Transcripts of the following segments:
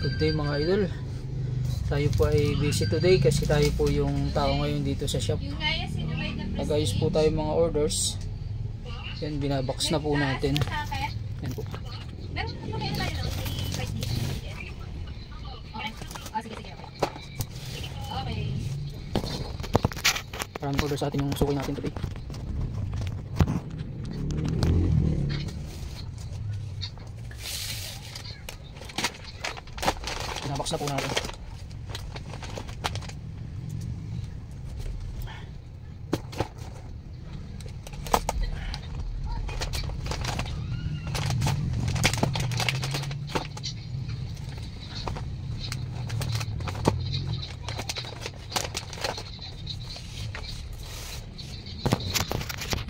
Good day mga idol. Tayo po ay busy today kasi tayo po yung tao ngayon dito sa shop. Nag-ayos po tayo mga orders. Yan, binabox na po natin. Yan po. Maraming order sa atin yung sukoy natin today. Binabox na po natin.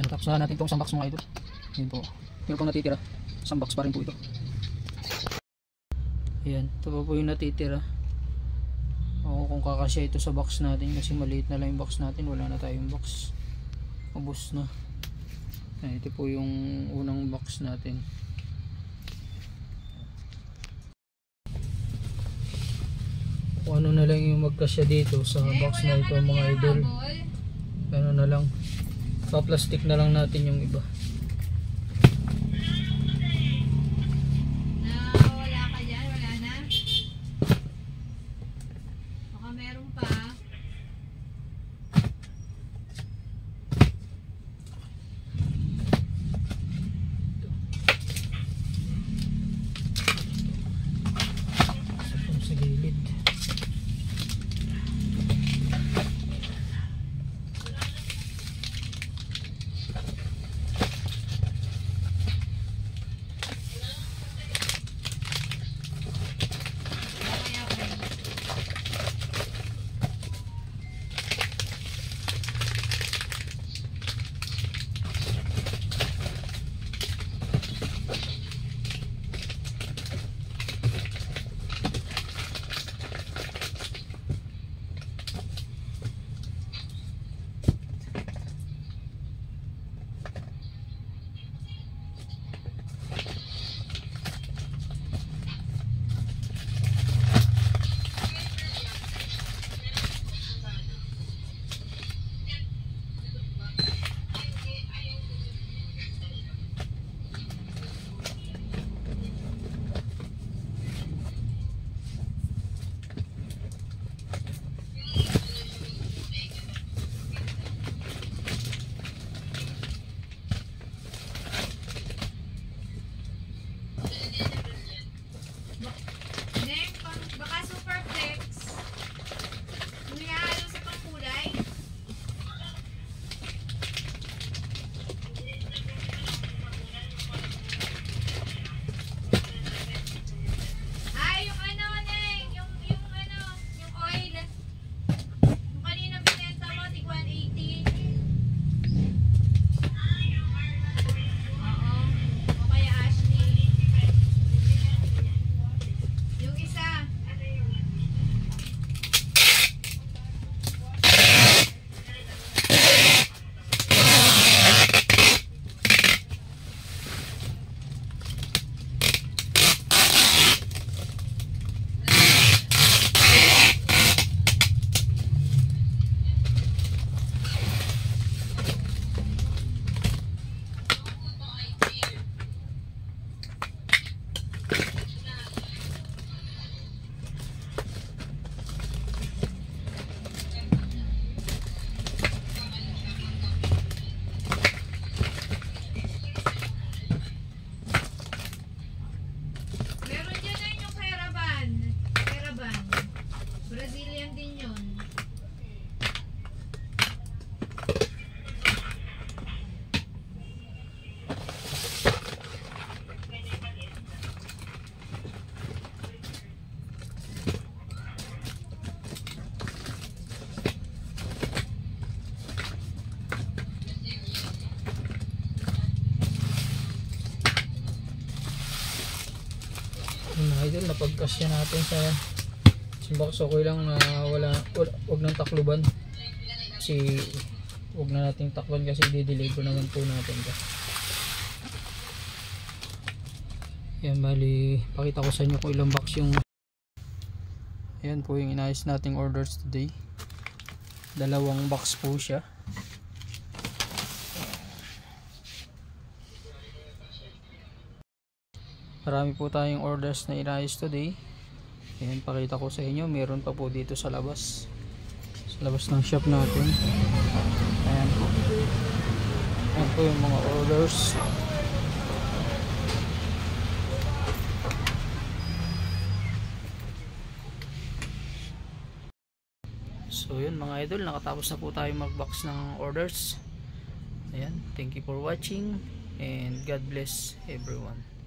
Tapos natin itong isang box mga idol. Yun po. Pero pang natitira, isang box pa rin po ito. Ayan, ito pa po yung natitira. O kung kakasya ito sa box natin kasi maliit na lang yung box natin, wala na tayong box. Ubos na. Ayan, ito po yung unang box natin. Kung ano na lang yung magkasya dito sa box na ito mga idol. Ano na lang. Pa-plastic na lang natin yung iba. Wala ka dyan? Wala na? Baka meron pa. Sa gilid. Baka super flex. Nihalo sa pangkulay. Ay, yung ano, Neng. Yung ano, yung oil. Yung kanina binenta mo, tig 180. Oo. O kaya Ashley. Yung isa. Meron dyan na yung Caravan. Caravan. Brazilian din yun. Mga idol, napagkasya natin sa box. Okay lang na wag nang takluban kasi wag na nating takban kasi di-deliver naman po natin ito. Yan, bali pakita ko sa inyo kung ilang box yung Ayan po yung inayos nating orders today. Dalawang box po siya. Marami po tayong orders na inayos today. Ayan, pakita ko sa inyo, meron pa po dito sa labas. Sa labas ng shop natin. Ayan po. Ayan po yung mga orders. So yun mga idol, nakatapos na po tayo mag-box ng orders. Ayan, thank you for watching and God bless everyone.